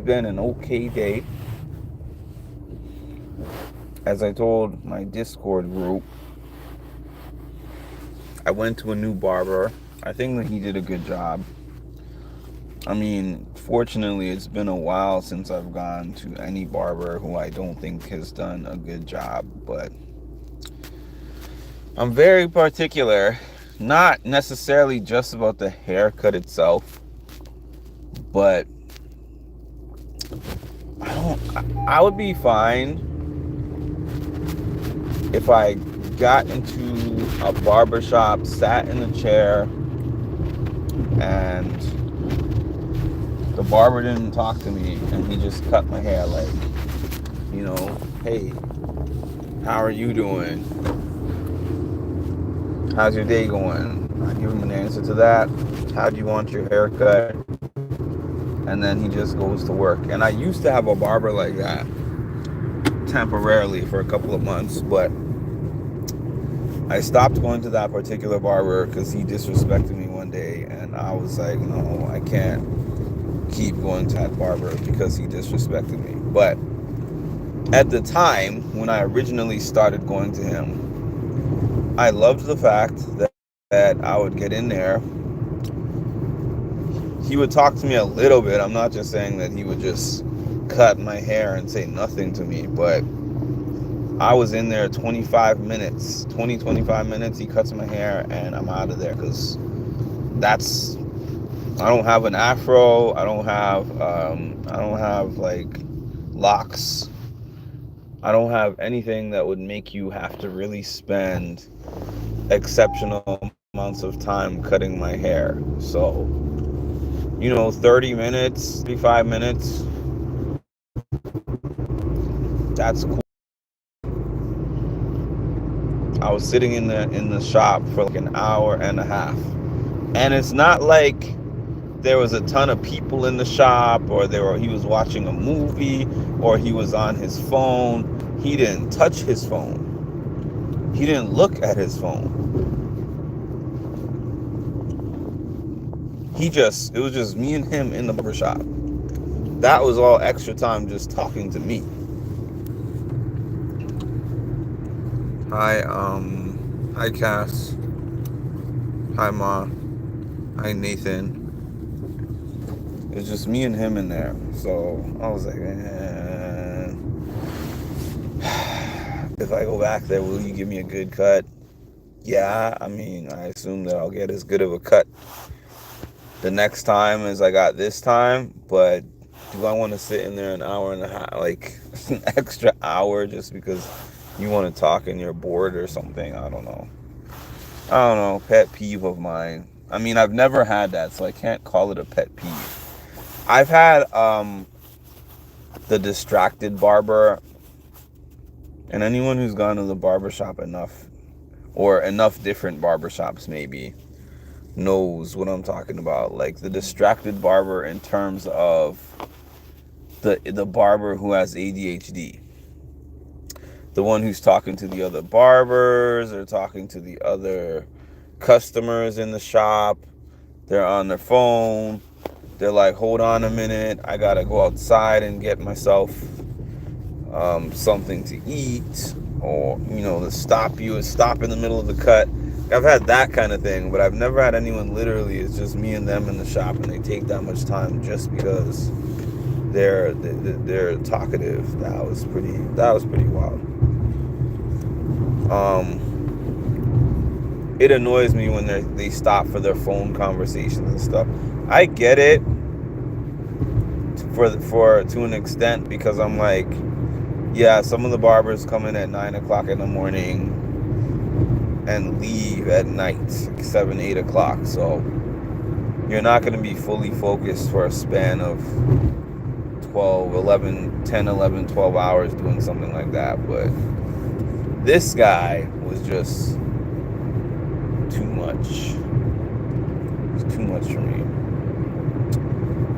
been an okay day. As I told my Discord group, I went to a new barber. I think that he did a good job. I mean, fortunately, it's been a while since I've gone to any barber who I don't think has done a good job, but I'm very particular, not necessarily just about the haircut itself, but I would be fine if I got into a barber shop, sat in the chair, and the barber didn't talk to me and he just cut my hair like, hey, how are you doing? How's your day going? I give him an answer to that. How do you want your haircut? And then he just goes to work. And I used to have a barber like that temporarily for a couple of months, but I stopped going to that particular barber because he disrespected me one day, and I was like, no, I can't keep going to that barber because he disrespected me. But at the time when I originally started going to him, I loved the fact that I would get in there. He would talk to me a little bit. I'm not just saying that he would just cut my hair and say nothing to me, but I was in there 25 minutes. He cuts my hair and I'm out of there because I don't have an afro. I don't have like locks. I don't have anything that would make you have to really spend exceptional amounts of time cutting my hair. So, 30 minutes, 35 minutes, that's cool. I was sitting in the shop for like an hour and a half. And it's not like there was a ton of people in the shop, or he was watching a movie, or he was on his phone. He didn't touch his phone. He didn't look at his phone. It was just me and him in the barbershop. That was all extra time just talking to me. Hi Cass. Hi Ma. Hi Nathan. It was just me and him in there. So I was like, if I go back there, will you give me a good cut? Yeah, I mean, I assume that I'll get as good of a cut the next time as I got this time, but do I want to sit in there an hour and a half, like an extra hour just because you want to talk and you're bored or something? I don't know. Pet peeve of mine. I mean, I've never had that, so I can't call it a pet peeve. I've had the distracted barber, and anyone who's gone to the barbershop enough, or enough different barbershops maybe, knows what I'm talking about. Like the distracted barber in terms of the barber who has ADHD. The one who's talking to the other barbers or talking to the other customers in the shop. They're on their phone. They're like, hold on a minute, I gotta go outside and get myself something to eat, or to stop in the middle of the cut. I've had that kind of thing, but I've never had anyone literally, it's just me and them in the shop and they take that much time just because they're talkative. That was pretty wild. It annoys me when they stop for their phone conversations and stuff. I get it to an extent, because I'm like, yeah, some of the barbers come in at 9 o'clock in the morning and leave at night, like 7, 8 o'clock. So you're not going to be fully focused for a span of 10, 11, 12 hours doing something like that. But this guy was just too much. It was too much for me.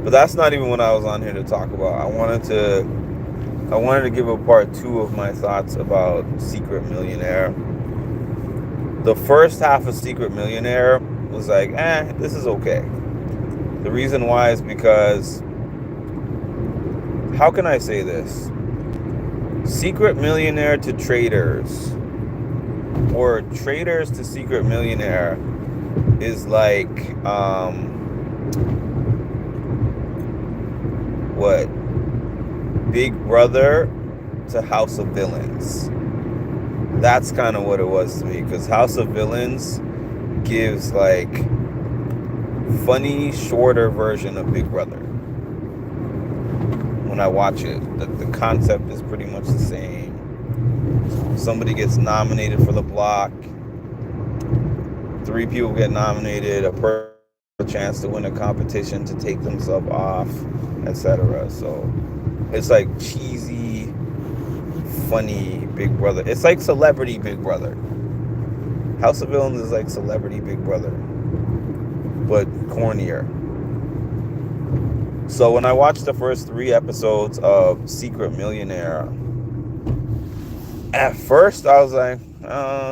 But that's not even what I was on here to talk about. I wanted to give a part 2 of my thoughts about Secret Millionaire. The first half of Secret Millionaire was like, this is okay. The reason why is because how can I say this? Secret millionaire to traders, or traders to secret millionaire, is like what, Big Brother to House of Villains. That's kind of what it was to me, because House of Villains gives like funny, shorter version of Big Brother. When I watch it, the concept is pretty much the same. Somebody gets nominated for the block. 3 people get nominated. A person has a chance to win a competition to take themselves off, etc. So it's like cheesy, funny Big Brother. It's like Celebrity Big Brother. House of Villains is like Celebrity Big Brother, but cornier. So when I watched the first 3 episodes of Secret Millionaire, at first I was like,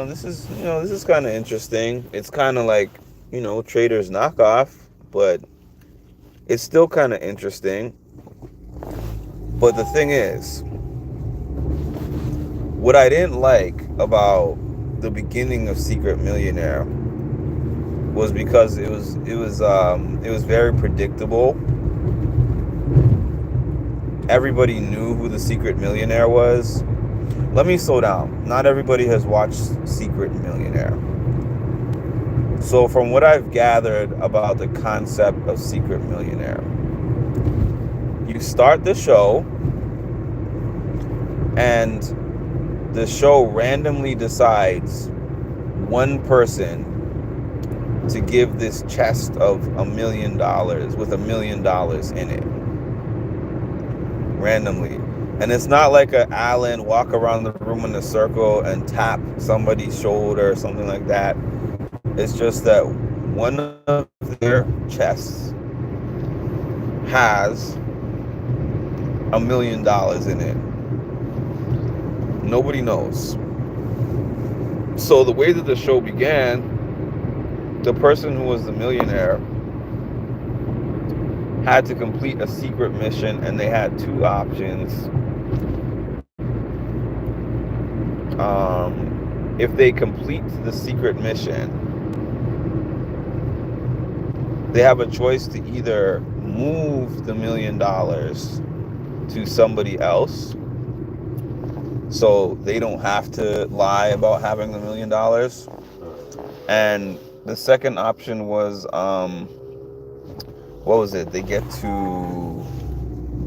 this is kind of interesting. It's kind of like, Trader's knockoff, but it's still kind of interesting. But the thing is, what I didn't like about the beginning of Secret Millionaire was because it was very predictable. Everybody knew who the Secret Millionaire was. Let me slow down. Not everybody has watched Secret Millionaire. So from what I've gathered about the concept of Secret Millionaire, you start the show, and the show randomly decides one person to give this chest of $1 million with $1 million in it. Randomly. And it's not like a Alan walk around the room in a circle and tap somebody's shoulder or something like that. It's just that one of their chests has $1 million in it. Nobody knows. So the way that the show began, the person who was the millionaire had to complete a secret mission, and they had 2 options. If they complete the secret mission, they have a choice to either move the $1 million to somebody else, so they don't have to lie about having the $1 million. And the second option was, what was it? They get to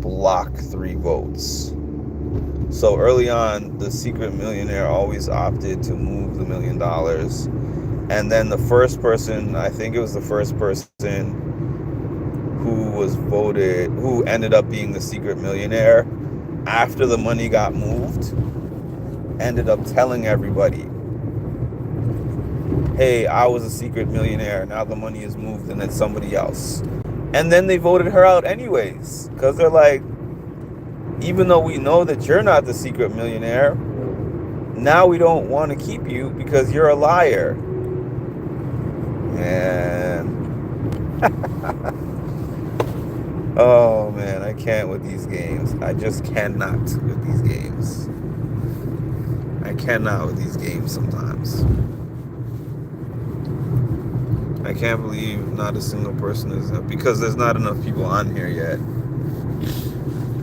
block 3 votes. So early on, the secret millionaire always opted to move the $1 million. And then the first person, I think it was the first person who was voted, who ended up being the secret millionaire, after the money got moved, ended up telling everybody, hey, I was a secret millionaire, now the money is moved and it's somebody else. And then they voted her out anyways, because they're like, even though we know that you're not the secret millionaire, now we don't want to keep you because you're a liar. Man. Oh man, I can't with these games. I just cannot with these games. I cannot with these games sometimes. I can't believe not a single person is up, because there's not enough people on here yet.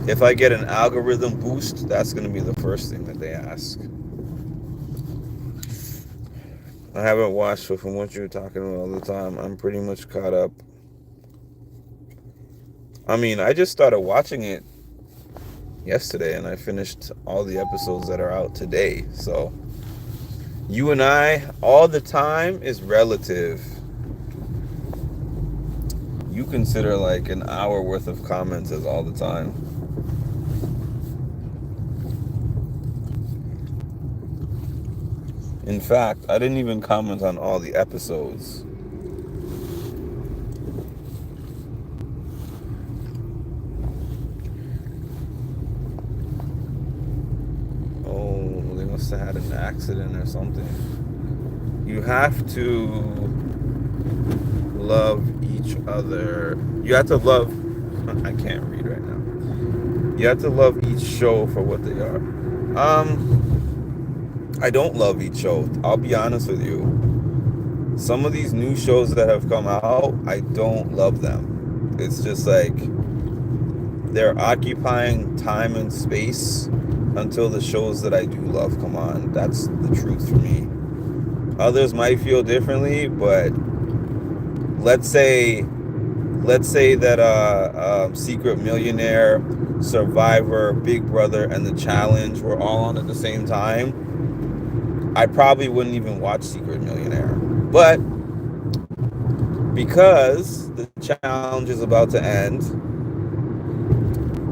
If I get an algorithm boost, that's going to be the first thing that they ask. I haven't watched, so from what you're talking about all the time, I'm pretty much caught up. I mean, I just started watching it yesterday, and I finished all the episodes that are out today. So, you and I, all the time is relative. You consider like an hour worth of comments as all the time. In fact, I didn't even comment on all the episodes. Oh, they must have had an accident or something. You have to love each other. You have to love... I can't read right now. You have to love each show for what they are. I don't love each show. I'll be honest with you. Some of these new shows that have come out, I don't love them. It's just like they're occupying time and space until the shows that I do love come on. That's the truth for me. Others might feel differently, but let's say let's say that Secret Millionaire, Survivor, Big Brother, and The Challenge were all on at the same time, I probably wouldn't even watch Secret Millionaire. But because the challenge is about to end,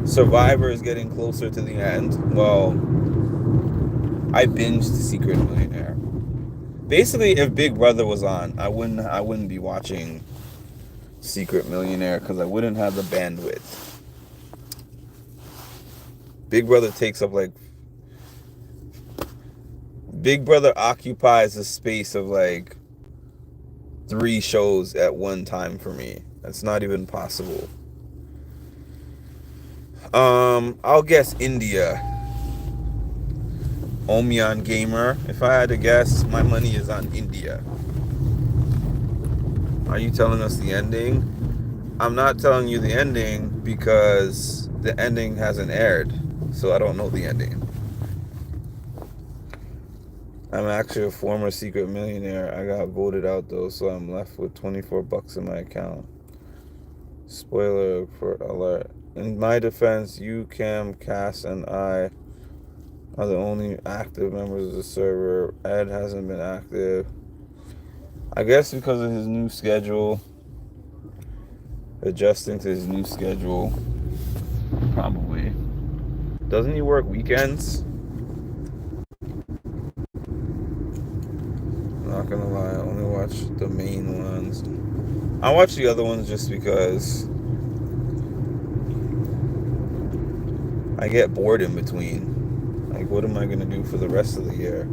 Survivor is getting closer to the end, well, I binged Secret Millionaire. Basically, if Big Brother was on, I wouldn't be watching Secret Millionaire because I wouldn't have the bandwidth. Big Brother takes up like Big Brother occupies a space of like 3 shows at one time for me. That's not even possible. I'll guess India. Omion Gamer. If I had to guess, my money is on India. Are you telling us the ending? I'm not telling you the ending because the ending hasn't aired, so I don't know the ending. I'm actually a former Secret Millionaire. I got voted out though, so I'm left with $24 in my account. Spoiler for alert. In my defense, you, Cam, Cass, and I are the only active members of the server. Ed hasn't been active. I guess because of his new schedule. Adjusting to his new schedule. Probably. Doesn't he work weekends? Not gonna lie, I only watch the main ones. I watch the other ones just because I get bored in between. Like, what am I gonna do for the rest of the year?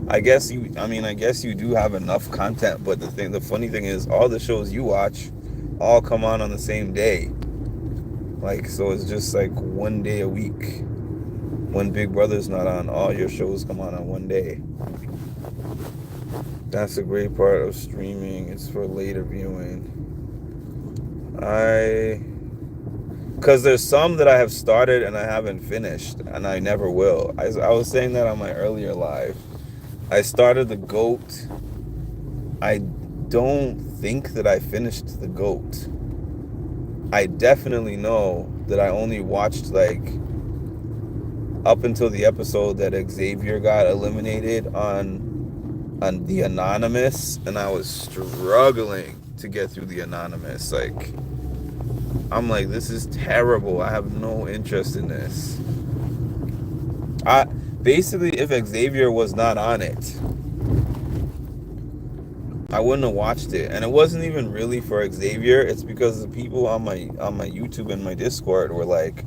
I guess you do have enough content, but the funny thing is, all the shows you watch all come on the same day. Like, so it's just like one day a week. When Big Brother's not on, all your shows come on one day. That's a great part of streaming. It's for later viewing. Because there's some that I have started and I haven't finished, and I never will. I was saying that on my earlier live. I started the GOAT. I don't think that I finished the GOAT. I definitely know that I only watched like up until the episode that Xavier got eliminated on the Anonymous, and I was struggling to get through the Anonymous. Like, I'm like, this is terrible. I have no interest in this. Basically, if Xavier was not on it, I wouldn't have watched it. And it wasn't even really for Xavier. It's because the people on my YouTube and my Discord were like,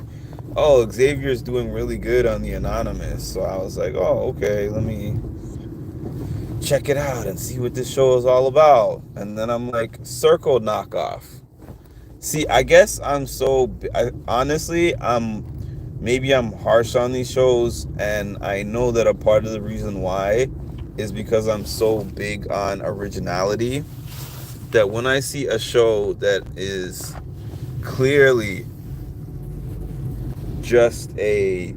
oh, Xavier's doing really good on the Anonymous. So I was like, oh, okay, let me check it out and see what this show is all about. And then I'm like, circle knockoff. See, I guess honestly, maybe I'm harsh on these shows, and I know that a part of the reason why is because I'm so big on originality, that when I see a show that is clearly just a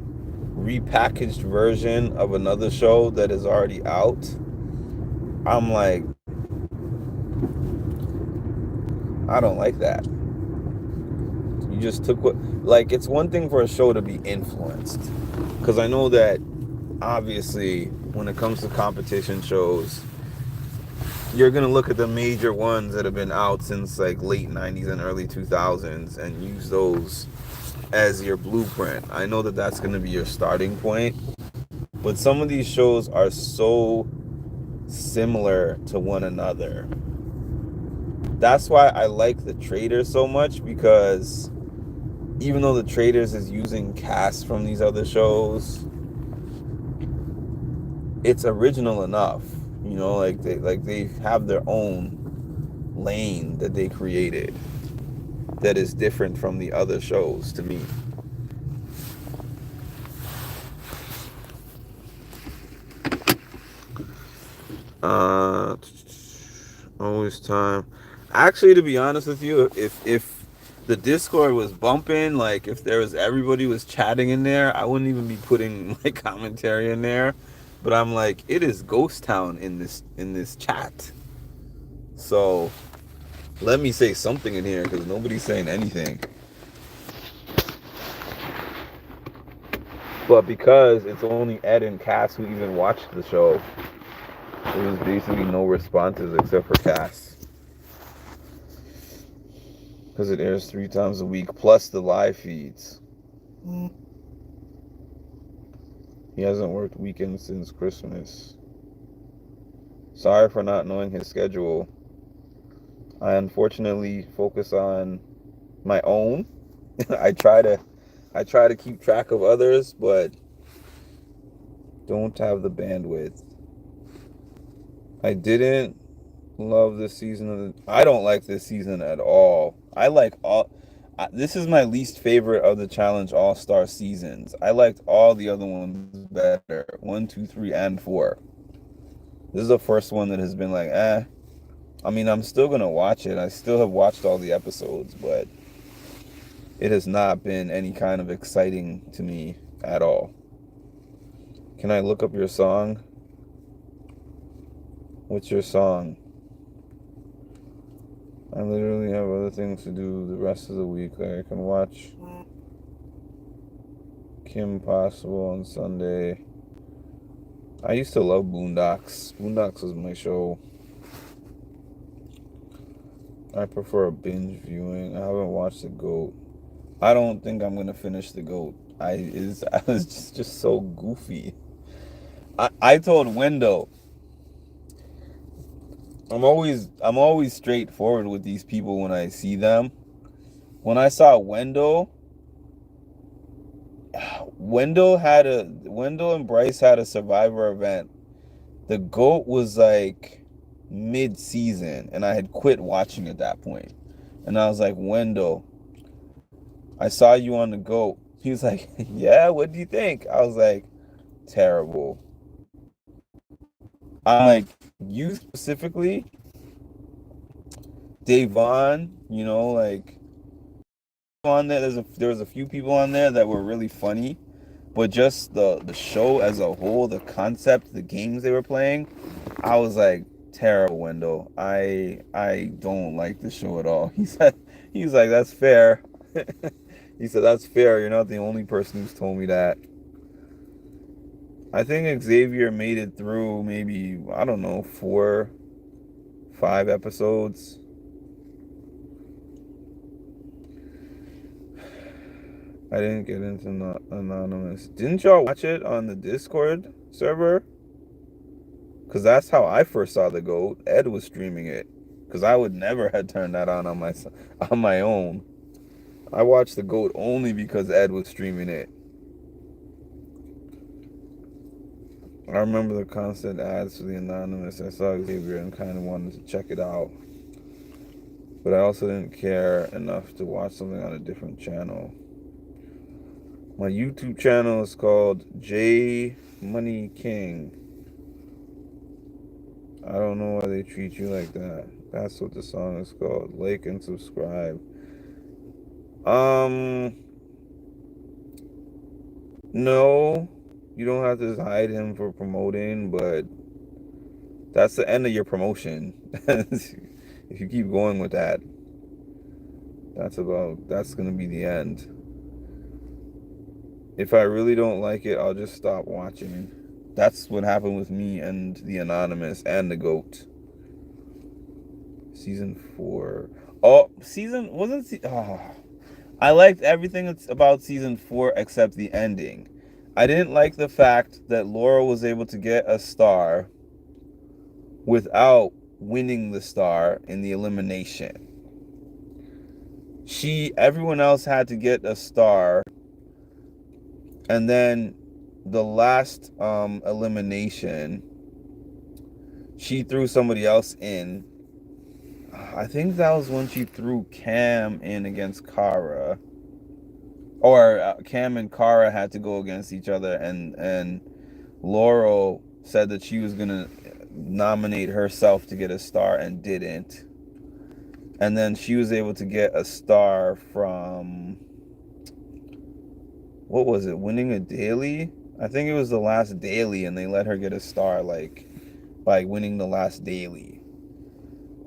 repackaged version of another show that is already out, I'm like, I don't like that. You just took like, it's one thing for a show to be influenced, because I know that obviously when it comes to competition shows, you're gonna look at the major ones that have been out since like late 90s and early 2000s and use those as your blueprint. I know that that's gonna be your starting point, but some of these shows are so similar to one another. That's why I like The Traitors so much, because even though The Traitors is using casts from these other shows, it's original enough. You know, like they have their own lane that they created. that is different from the other shows to me. Uh, always time. Actually, to be honest with you, if the Discord was bumping, like if there was everybody was chatting in there, I wouldn't even be putting my commentary in there. But I'm like, it is ghost town in this chat. So let me say something in here because nobody's saying anything. But because it's only Ed and Cass who even watched the show, there was basically no responses except for Cass. Because it airs 3 times a week, plus the live feeds. He hasn't worked weekends since Christmas. Sorry for not knowing his schedule. I unfortunately focus on my own. I try to keep track of others, but don't have the bandwidth. I didn't love this season. I don't like this season at all. I like all. This is my least favorite of the Challenge All-Star seasons. I liked all the other ones better. 1, 2, 3, and 4. This is the first one that has been like, eh. I mean, I'm still gonna watch it. I still have watched all the episodes, but it has not been any kind of exciting to me at all. Can I look up your song? What's your song? I literally have other things to do the rest of the week. Like I can watch Kim Possible on Sunday. I used to love Boondocks. Boondocks was my show. I prefer a binge viewing. I haven't watched The GOAT. I don't think I'm gonna finish The GOAT. I was just so goofy. I told Wendell, I'm always straightforward with these people when I see them. When I saw Wendell and Bryce had a Survivor event. The GOAT was like mid-season, and I had quit watching at that point. And I was like, Wendell, I saw you on the GOAT. He was like, yeah, what do you think? I was like, terrible. I'm like, you specifically, Davon, like on there. There was a few people on there that were really funny, but just the show as a whole, the concept, the games they were playing, I was like, terrible, Wendell. I don't like the show at all. He's like, that's fair. He said, that's fair. You're not the only person who's told me that. I think Xavier made it through maybe, I don't know, 4, 5 episodes. I didn't get into Anonymous. Didn't y'all watch it on the Discord server? Because that's how I first saw the GOAT. Ed was streaming it. Because I would never have turned that on my own. I watched the GOAT only because Ed was streaming it. I remember the constant ads for the Anonymous. I saw Xavier and kind of wanted to check it out. But I also didn't care enough to watch something on a different channel. My YouTube channel is called J Money King. I don't know why they treat you like that. That's what the song is called. Like and subscribe. No, you don't have to hide him for promoting, but that's the end of your promotion. If you keep going with that, that's gonna be the end. If I really don't like it, I'll just stop watching. That's what happened with me and the Anonymous and the GOAT. Season 4. Oh, I liked everything about season 4 except the ending. I didn't like the fact that Laura was able to get a star without winning the star in the elimination. Everyone else had to get a star, and then the last elimination, she threw somebody else in. I think that was when she threw Cam in against Kara, or Cam and Kara had to go against each other, and Laurel said that she was gonna nominate herself to get a star and didn't, and then she was able to get a star from, what was it, winning a daily? I think it was the last daily, and they let her get a star like by winning the last daily.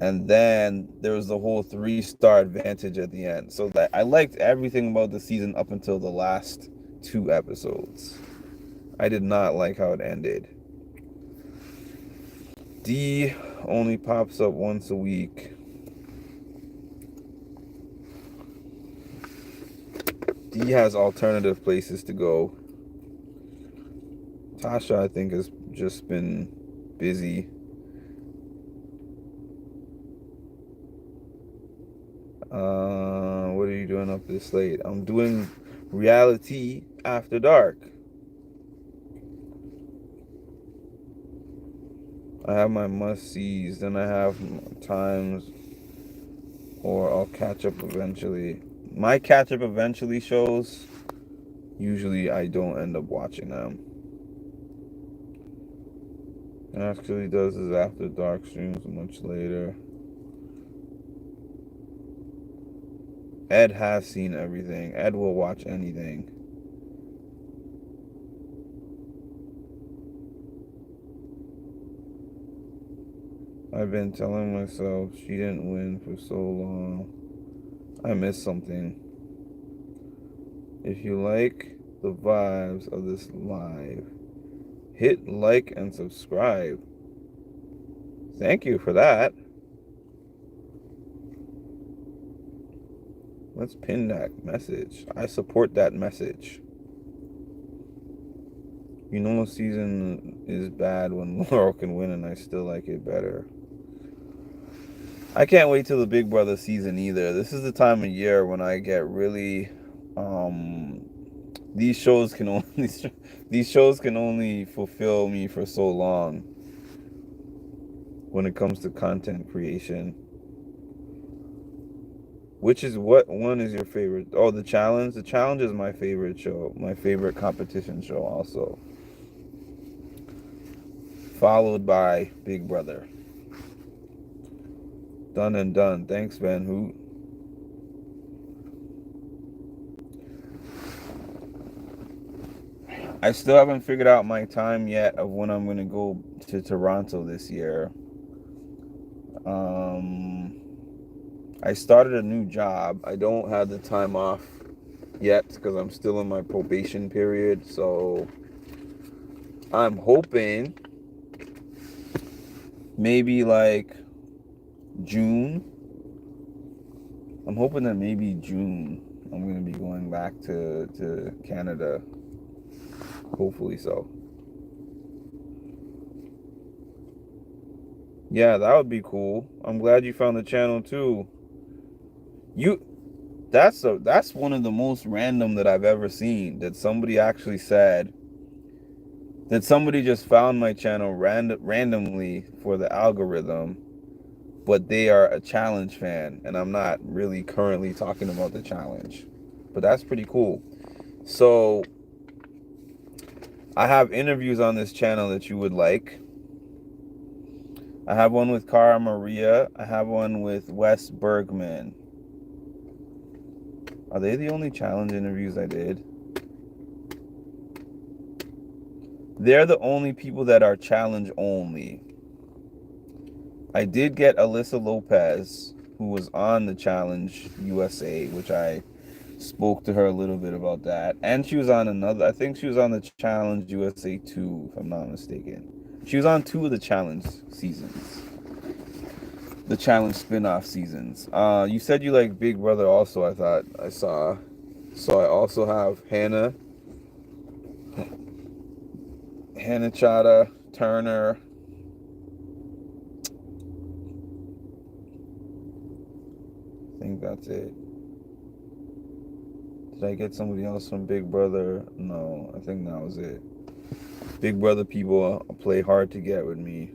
And then there was the whole 3-star advantage at the end. So that I liked everything about the season up until the last 2 episodes. I did not like how it ended. D only pops up once a week. D has alternative places to go. Tasha, I think, has just been busy. What are you doing up this late? I'm doing Reality After Dark. I have my must-sees, then I have times, or I'll catch up eventually. My catch up eventually shows, usually I don't end up watching them. Actually does his After Dark streams much later. Ed has seen everything. Ed will watch anything. I've been telling myself she didn't win for so long. I missed something. If you like the vibes of this live, hit like and subscribe. Thank you for that. Let's pin that message. I support that message. You know, a season is bad when Laurel can win, and I still like it better. I can't wait till the Big Brother season either. This is the time of year when I get really, these shows can only fulfill me for so long when it comes to content creation. What one is your favorite? Oh, The Challenge. The Challenge is my favorite show, my favorite competition show also. Followed by Big Brother. Done and done. Thanks, Van Hoot. I still haven't figured out my time yet of when I'm going to go to Toronto this year. I started a new job. I don't have the time off yet because I'm still in my probation period. So I'm hoping maybe like June. I'm hoping that maybe June I'm going to be going back to Canada. Hopefully so. Yeah, that would be cool. I'm glad you found the channel too. That's one of the most random that I've ever seen. That somebody actually said that somebody just found my channel randomly for the algorithm, but they are a challenge fan, and I'm not really currently talking about the challenge. But that's pretty cool. So I have interviews on this channel that you would like. I have one with Cara Maria. I have one with Wes Bergman. Are they the only challenge interviews I did? They're the only people that are challenge only. I did get Alyssa Lopez, who was on the Challenge USA, which I spoke to her a little bit about that. And she was on another, I think she was on the Challenge USA 2, if I'm not mistaken. She was on 2 of the Challenge seasons. The Challenge spin-off seasons. You said you like Big Brother also, I thought I saw. So I also have Hannah Chada, Turner. I think that's it. Did I get somebody else from Big Brother? No, I think that was it. Big Brother people play hard to get with me.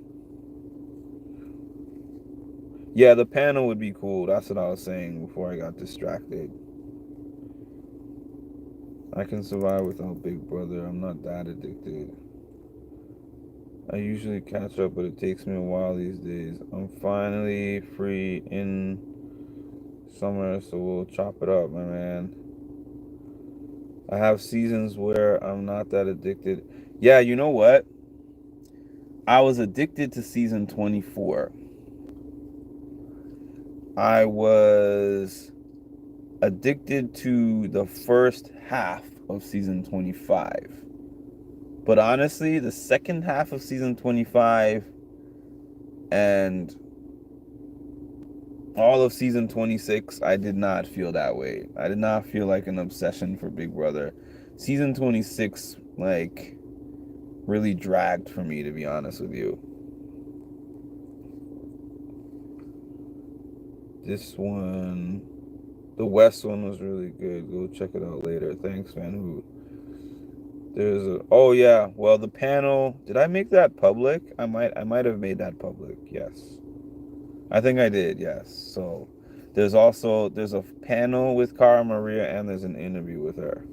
Yeah, the panel would be cool. That's what I was saying before I got distracted. I can survive without Big Brother. I'm not that addicted. I usually catch up, but it takes me a while these days. I'm finally free in summer, so we'll chop it up, my man. I have seasons where I'm not that addicted. Yeah, you know what? I was addicted to season 24. I was addicted to the first half of season 25. But honestly, the second half of season 25 and all of season 26, I did not feel that way. I did not feel like an obsession for Big Brother. Season 26, like, really dragged for me, to be honest with you. This one, the West one was really good. Go check it out later. Thanks, man. There's a, oh yeah, well, the panel, did I make that public? I might have made that public. Yes. I think I did, yes. So there's a panel with Cara Maria and there's an interview with her.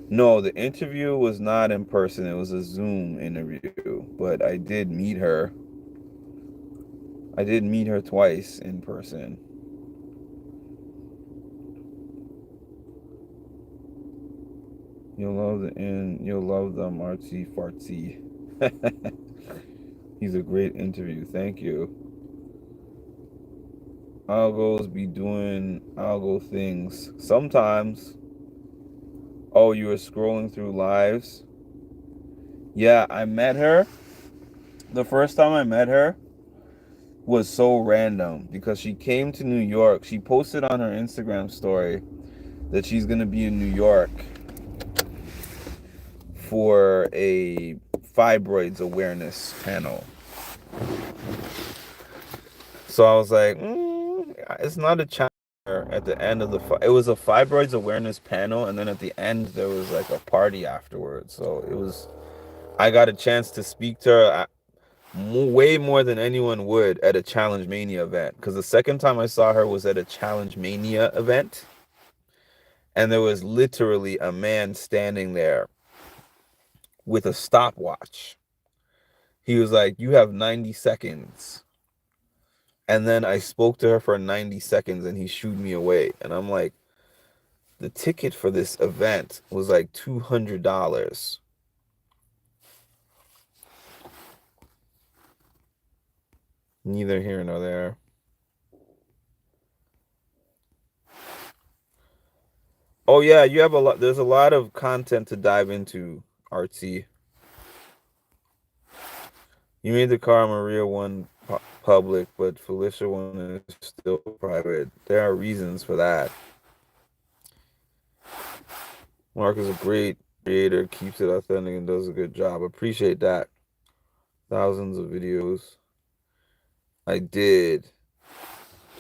No, the interview was not in person. It was a Zoom interview, but I did meet her. I did meet her twice in person. You'll love them artsy fartsy. He's a great interview. Thank you. Algos be doing algo things. Sometimes. Oh, you were scrolling through lives? Yeah, I met her. The first time I met her was so random because she came to New York. She posted on her Instagram story that she's going to be in New York for a fibroids awareness panel. So I was like, it's not a challenge. At the end of it was a fibroids awareness panel, and then at the end there was like a party afterwards. So it was, I got a chance to speak to her way more than anyone would at a Challenge Mania event. Because the second time I saw her was at a Challenge Mania event, and there was literally a man standing there with a stopwatch. He was like, "You have 90 seconds." And then I spoke to her for 90 seconds and he shooed me away. And I'm like, the ticket for this event was like $200. Neither here nor there. Oh yeah, you have a lot. There's a lot of content to dive into, Artsy. You made the Cara Maria one public, but Felicia one is still private. There are reasons for that. Mark is a great creator, keeps it authentic, and does a good job. Appreciate that. Thousands of videos. I did.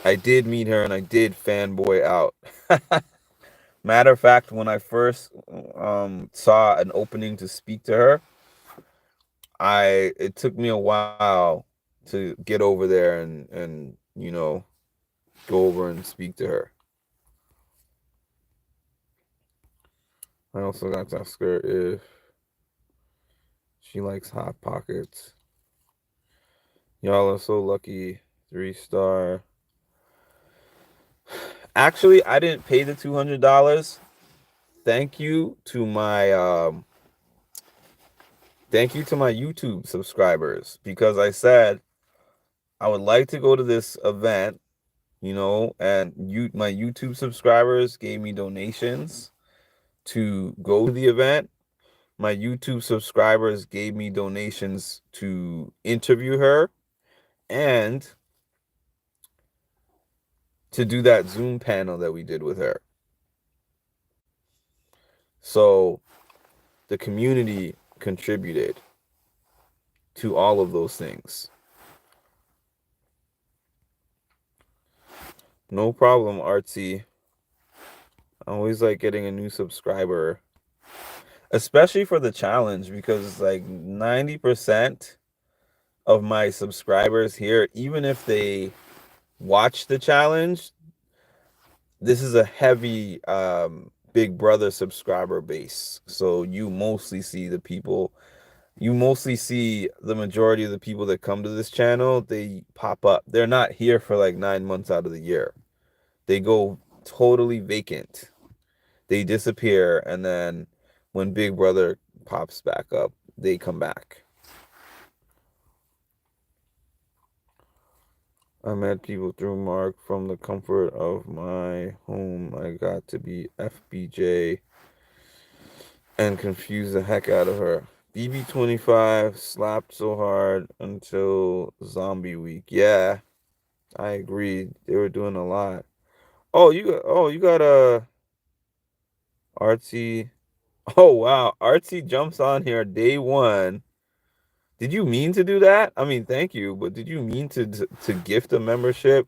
I did meet her and I did fanboy out. Matter of fact, when I first saw an opening to speak to her, it took me a while to get over there and go over and speak to her. I also got to ask her if she likes Hot Pockets. Y'all are so lucky. 3-star. Actually, I didn't pay the $200. Thank you to my YouTube subscribers, because I said I would like to go to this event, and my YouTube subscribers gave me donations to go to the event. My YouTube subscribers gave me donations to interview her and to do that Zoom panel that we did with her. So the community contributed to all of those things. No problem, Artsy. I always like getting a new subscriber, especially for the challenge, because like 90% of my subscribers here, even if they watch the challenge, this is a heavy Big Brother subscriber base. So you mostly see the majority of the people that come to this channel, they pop up. They're not here for like 9 months out of the year. They go totally vacant. They disappear, and then when Big Brother pops back up, they come back. I met people through Mark from the comfort of my home. I got to be FBJ and confuse the heck out of her. BB25 slapped so hard until Zombie Week. Yeah, I agree. They were doing a lot. You got a Artsy. Oh wow, Artsy jumps on here day one. Did you mean to do that? I mean, thank you, but did you mean to gift a membership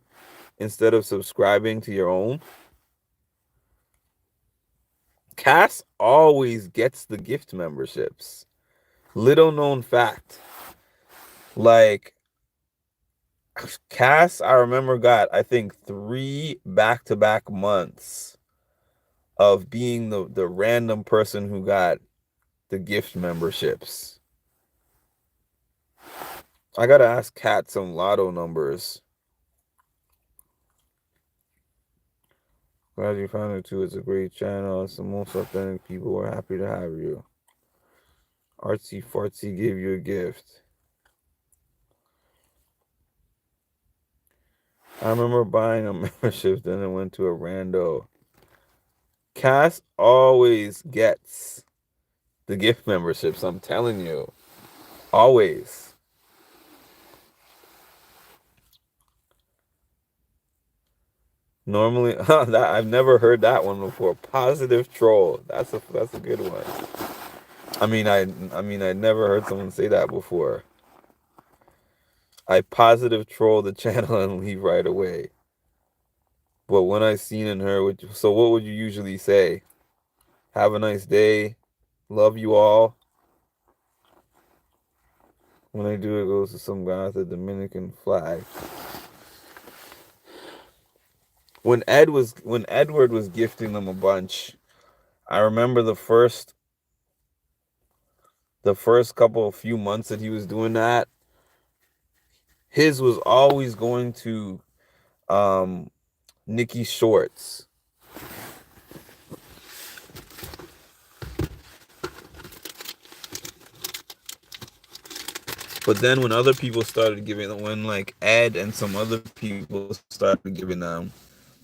instead of subscribing to your own? Cass always gets the gift memberships. Little known fact. Like, Cass, I remember, got, I think, 3 back-to-back months of being the random person who got the gift memberships. I gotta ask Kat some lotto numbers. Glad you found it too. It's a great channel. It's the most authentic people. We're happy to have you. Artsy Fartsy gave you a gift. I remember buying a membership, then it went to a rando. Cass always gets the gift memberships, I'm telling you. Always. Normally, that I've never heard that one before. Positive troll. That's a good one. I never heard someone say that before. I positive troll the channel and leave right away. But when I seen in her, so what would you usually say? Have a nice day. Love you all. When I do, it goes to some guy with a Dominican flag. When Edward was gifting them a bunch, I remember the first couple of few months that he was doing that, his was always going to Nikki Shorts. But then when other people started giving them, when like Ed and some other people started giving them,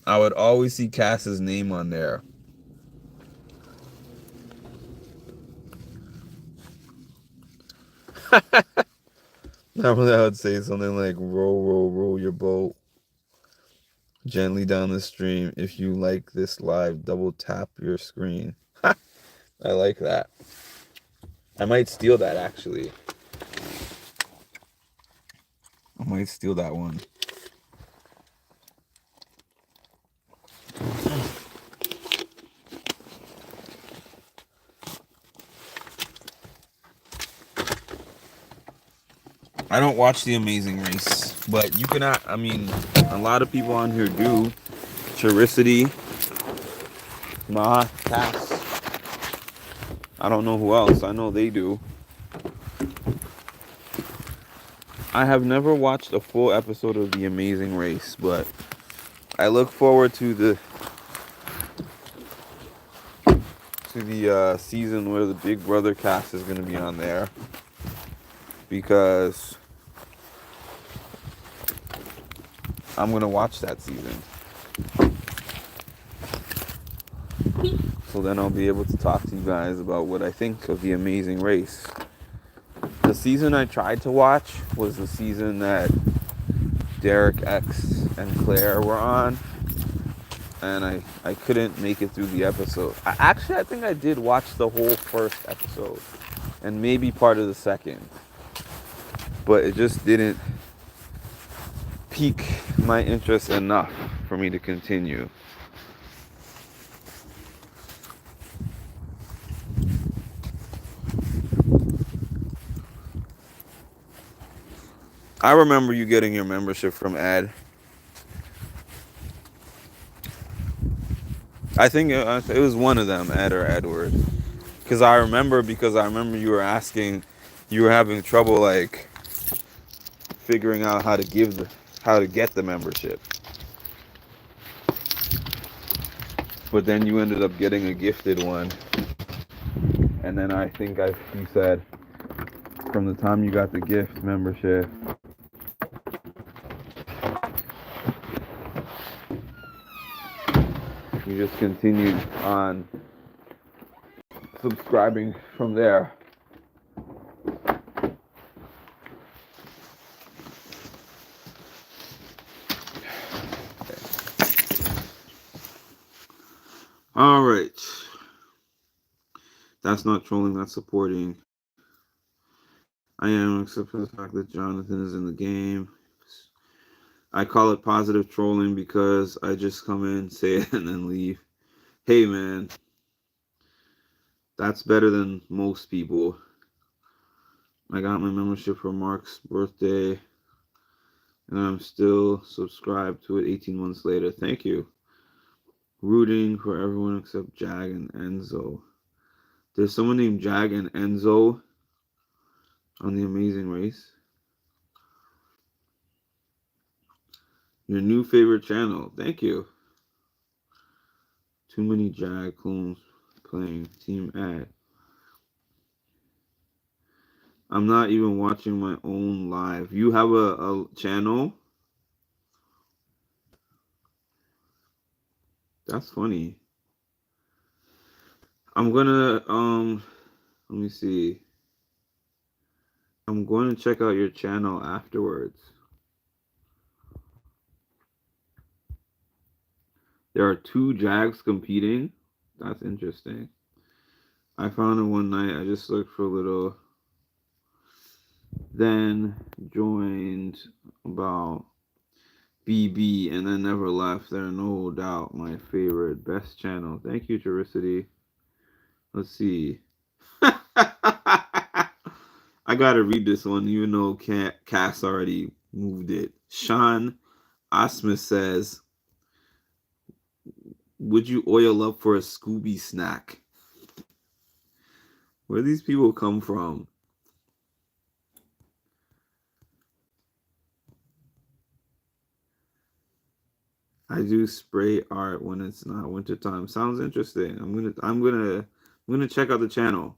I would always see Cass's name on there. Normally I would say something like, row, row, row your boat gently down the stream. If you like this live, double tap your screen. I like that. I might steal that, actually. I might steal that one. I don't watch The Amazing Race, but you cannot, a lot of people on here do. Charicity, Ma, Cass. I don't know who else. I know they do. I have never watched a full episode of The Amazing Race, but I look forward to the season where the Big Brother cast is going to be on there, because I'm going to watch that season. So then I'll be able to talk to you guys about what I think of The Amazing Race. The season I tried to watch was the season that Derek X and Claire were on, and I couldn't make it through the episode. I think I did watch the whole first episode and maybe part of the second, but it just didn't pique my interest enough for me to continue. I remember you getting your membership from Ed. I think it was one of them, Ed or Edward. Because I remember you were asking, you were having trouble like figuring out how to get the membership. But then you ended up getting a gifted one, and then you said from the time you got the gift membership, you just continued on subscribing from there. All right. That's not trolling, that's supporting. I am, except for the fact that Jonathan is in the game. I call it positive trolling because I just come in, say it, and then leave. Hey, man, that's better than most people. I got my membership for Mark's birthday, and I'm still subscribed to it 18 months later. Thank you. Rooting for everyone except Jag and Enzo. There's someone named Jag and Enzo on The Amazing Race. Your new favorite channel. Thank you. Too many Jag clones playing Team Ad. I'm not even watching my own live. You have a channel? That's funny. I'm gonna let me see. I'm going to check out your channel afterwards. There are two Jags competing. That's interesting. I found it one night. I just looked for a little. Then joined about BB and then never left. They're no doubt my favorite, best channel. Thank you, Juricity. Let's see. I gotta read this one, even though Cass already moved it. Sean Osmus says, would you oil up for a Scooby snack? Where do these people come from? I do spray art when it's not wintertime. Sounds interesting. I'm gonna check out the channel.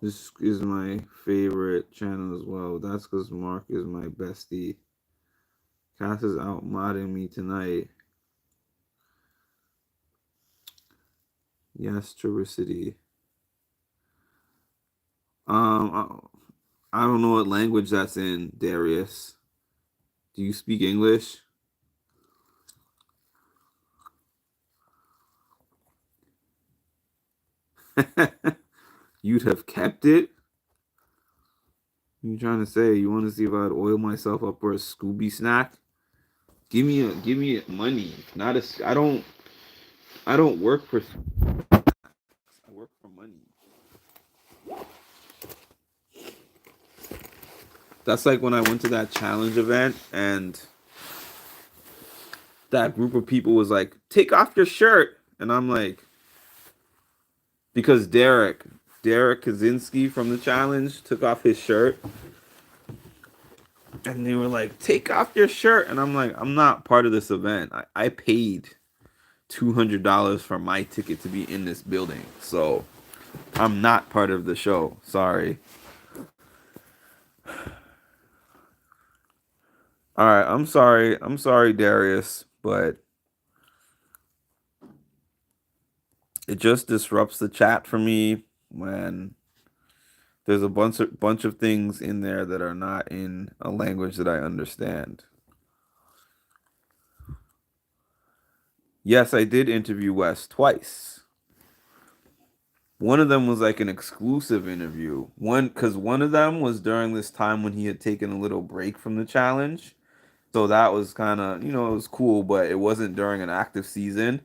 This is my favorite channel as well. That's because Mark is my bestie. Cass is out modding me tonight. Yes, Tricity. I don't know what language that's in, Darius. Do you speak English? You'd have kept it? What are you trying to say? You want to see if I'd oil myself up for a Scooby snack? Give me money. Not a. I don't work for. I work for money. That's like when I went to that challenge event and that group of people was like, "Take off your shirt," and I'm like, because Derek Kaczynski from the challenge took off his shirt, and they were like, "Take off your shirt," and I'm like, I'm not part of this event. I paid $200 for my ticket to be in this building, so I'm not part of the show. Sorry. All right, I'm sorry. I'm sorry, Darius, but it just disrupts the chat for me when there's a bunch of things in there that are not in a language that I understand. Yes, I did interview Wes twice. One of them was like an exclusive interview. One of them was during this time when he had taken a little break from the challenge. So that was kind of, it was cool, but it wasn't during an active season.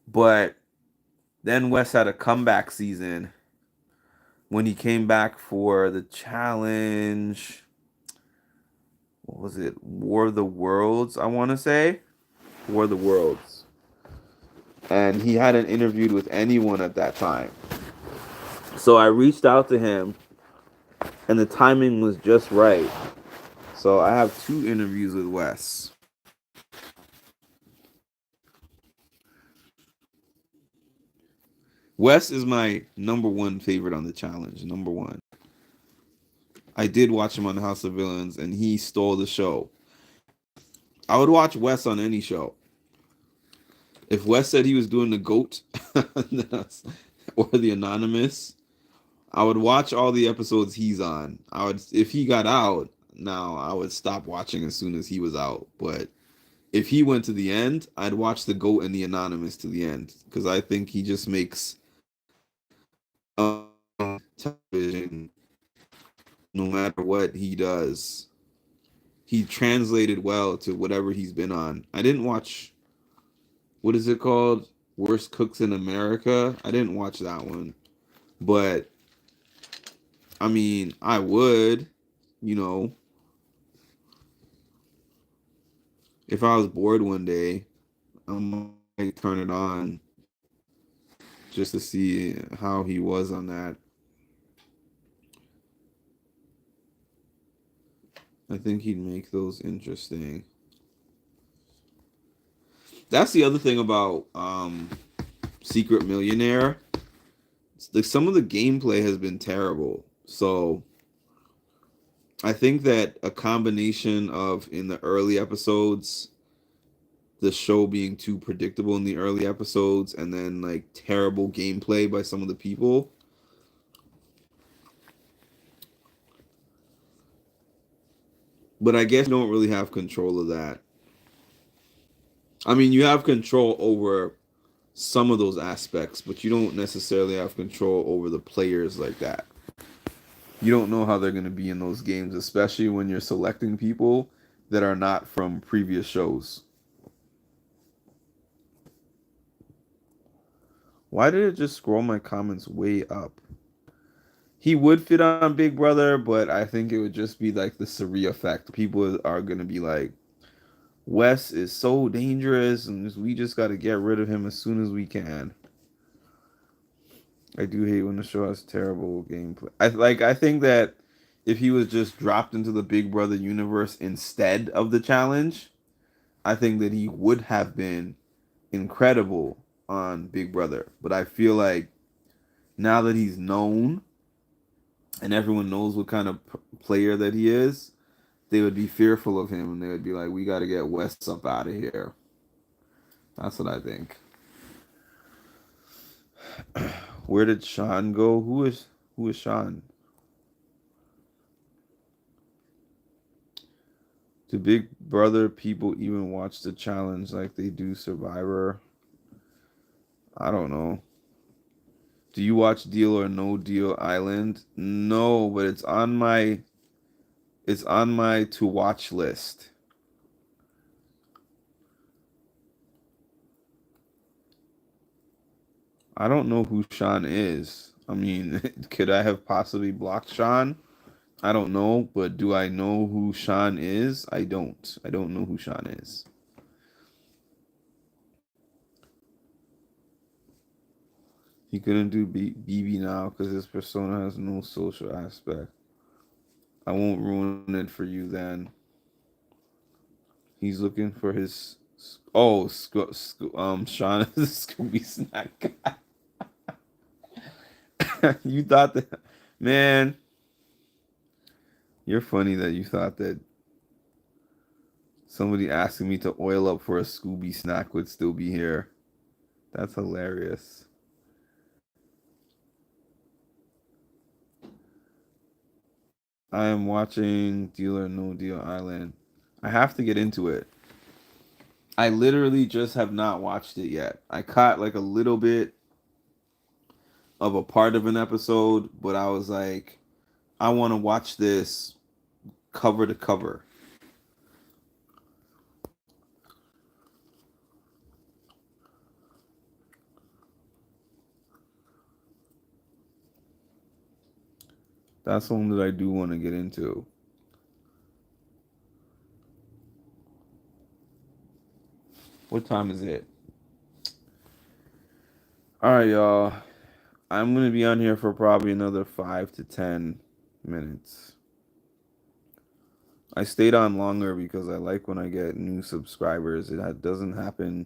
But then Wes had a comeback season when he came back for the challenge. What was it? War of the Worlds, I want to say. War of the Worlds. and he hadn't interviewed with anyone at that time. So I reached out to him, and the timing was just right. So I have 2 interviews with Wes. Wes is my number one favorite on the challenge. Number one. I did watch him on House of Villains, and he stole the show. I would watch Wes on any show. If Wes said he was doing the GOAT or the Anonymous, I would watch all the episodes he's on. I would, if he got out, now I would stop watching as soon as he was out. But if he went to the end, I'd watch the GOAT and the Anonymous to the end because I think he just makes television no matter what he does. He translated well to whatever he's been on. I didn't watch, what is it called? Worst Cooks in America. I didn't watch that one. But I mean, I would, you know, if I was bored one day, I might turn it on just to see how he was on that. I think he'd make those interesting. That's the other thing about Secret Millionaire. Like some of the gameplay has been terrible. So I think that a combination of in the early episodes, the show being too predictable in the early episodes, and then like terrible gameplay by some of the people. But I guess you don't really have control of that. I mean, you have control over some of those aspects, but you don't necessarily have control over the players like that. You don't know how they're going to be in those games, especially when you're selecting people that are not from previous shows. Why did it just scroll my comments way up? He would fit on Big Brother, but I think it would just be like the Sari effect. People are going to be like, Wes is so dangerous, and we just got to get rid of him as soon as we can. I do hate when the show has terrible gameplay. I think that if he was just dropped into the Big Brother universe instead of the challenge, I think that he would have been incredible on Big Brother. But I feel like now that he's known and everyone knows what kind of player that he is, they would be fearful of him and they would be like, "We got to get West up out of here." That's what I think. Where did Sean go? Who is Sean? Do Big Brother people even watch the challenge like they do Survivor? I don't know. Do you watch Deal or No Deal Island? No, but it's on my to watch list. I don't know who Sean is. I mean, could I have possibly blocked Sean? I don't know, but do I know who Sean is? I don't. I don't know who Sean is. He couldn't do BB now because his persona has no social aspect. I won't ruin it for you then. He's looking for his. Oh, Sean is a Scooby Snack guy. You thought that, man. You're funny that you thought that somebody asking me to oil up for a Scooby snack would still be here. That's hilarious. I am watching Deal or No Deal Island. I have to get into it. I literally just have not watched it yet. I caught like a little bit of a part of an episode, but I was like, I want to watch this cover to cover. That's one that I do want to get into. What time is it? All right, y'all. I'm gonna be on here for probably another 5 to 10 minutes. I stayed on longer because I like when I get new subscribers. Doesn't happen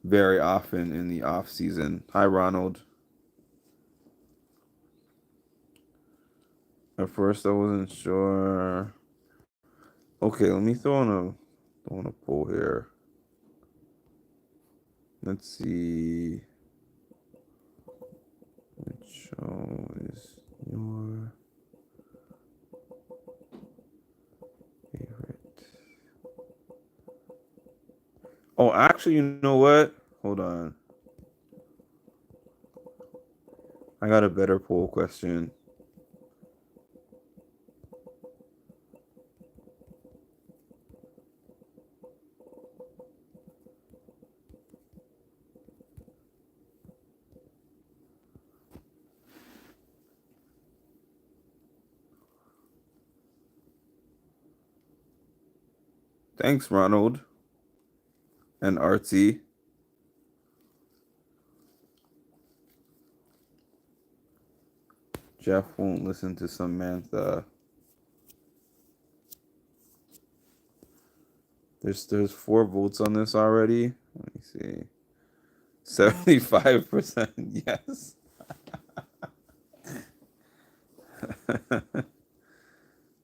very often in the off season. Hi, Ronald. At first, I wasn't sure. Okay, let me throw in a poll here. Let's see. Which show is your favorite? Oh, actually, you know what? Hold on. I got a better poll question. Thanks, Ronald and Artsy. Jeff won't listen to Samantha. There's 4 votes on this already. Let me see. 75% yes.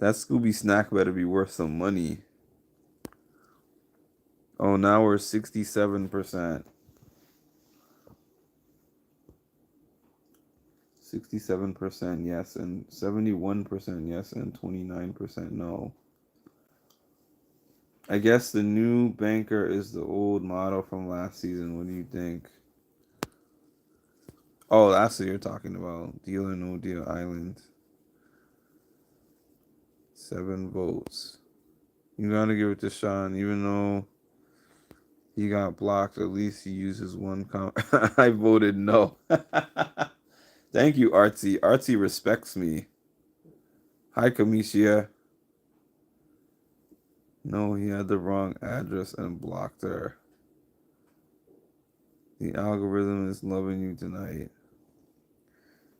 That Scooby snack better be worth some money. Oh, now we're 67%. 67% yes, and 71% yes, and 29% no. I guess the new banker is the old model from last season. What do you think? Oh, that's what you're talking about. Deal or no deal island. 7 votes. You gotta give it to Sean, even though he got blocked. At least he uses one comment. I voted no. Thank you, Artsy. Artsy respects me. Hi, Kamisha. No, he had the wrong address and blocked her. The algorithm is loving you tonight.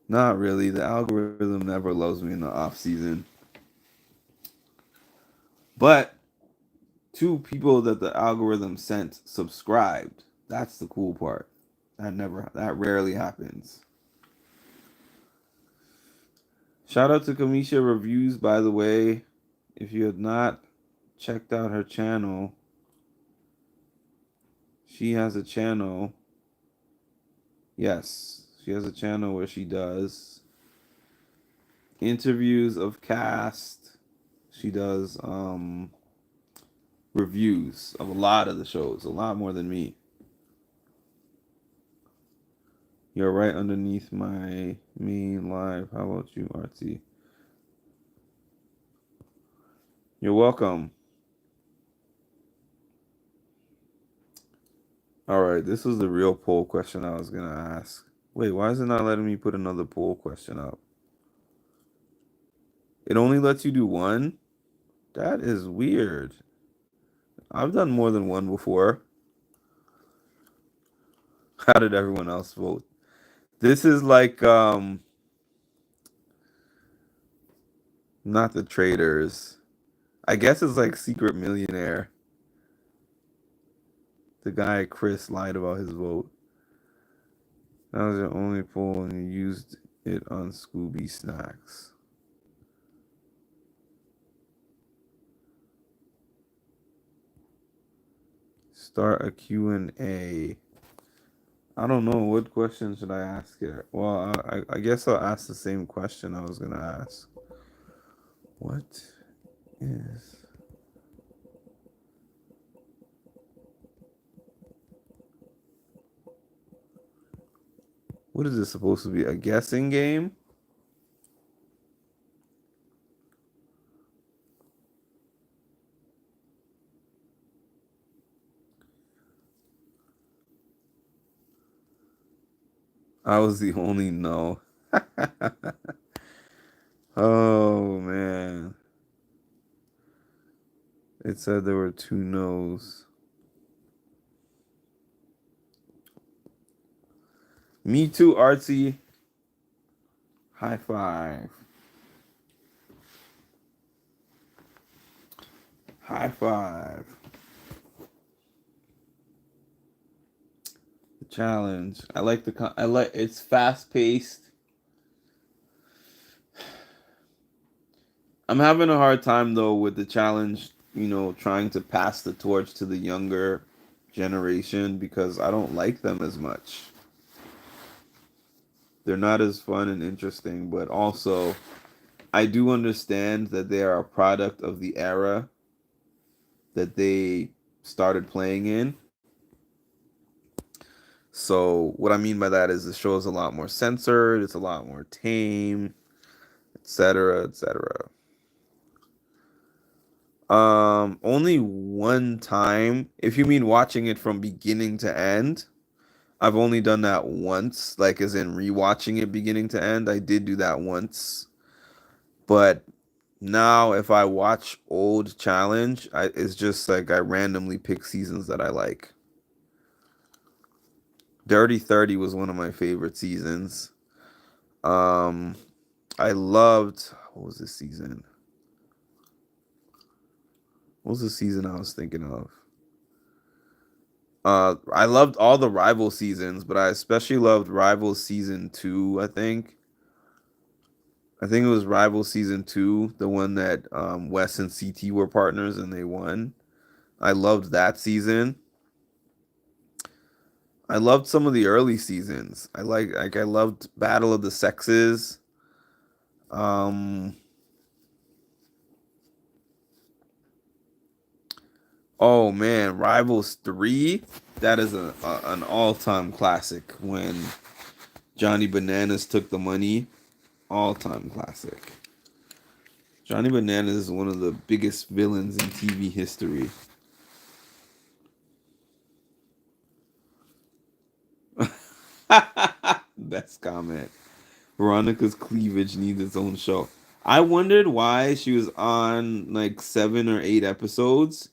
Not really. The algorithm never loves me in the off season. But 2 people that the algorithm sent subscribed. That's the cool part. That rarely happens. Shout out to Kamisha Reviews, by the way. If you have not checked out her channel, she has a channel. Yes, she has a channel where she does interviews of cast. She does reviews of a lot of the shows, a lot more than me. You're right underneath my main live. How about you, Artsy? You're welcome. All right, this was the real poll question I was going to ask. Wait, why is it not letting me put another poll question up? It only lets you do one? That is weird. I've done more than one before. How did everyone else vote? This is like not the traders. I guess it's like Secret Millionaire. The guy Chris lied about his vote. That was your only poll and you used it on Scooby Snacks. Start a Q&A. I don't know. What question should I ask here? Well, I guess I'll ask the same question I was going to ask. What is... What is this supposed to be? A guessing game? I was the only no. Oh, man. It said there were 2 no's. Me too, Artsy. High five. High five. The challenge. I like it's fast paced. I'm having a hard time though with the challenge, trying to pass the torch to the younger generation because I don't like them as much. They're not as fun and interesting, but also I do understand that they are a product of the era that they started playing in. So what I mean by that is the show is a lot more censored, it's a lot more tame, etc., etc. Only one time, if you mean watching it from beginning to end, I've only done that once, like as in rewatching it beginning to end. I did do that once. But now if I watch old challenge, it's just like I randomly pick seasons that I like. Dirty 30 was one of my favorite seasons. Um I loved what was this season? What was the season I was thinking of? I loved all the Rival seasons, but I especially loved Rival season 2, I think. I think it was Rival season 2, the one that Wes and CT were partners and they won. I loved that season. I loved some of the early seasons. I loved Battle of the Sexes. Um oh man, Rivals 3, that is an all-time classic when Johnny Bananas took the money. All-time classic. Johnny Bananas is one of the biggest villains in TV history. Best comment. Veronica's cleavage needs its own show. I wondered why she was on like 7 or 8 episodes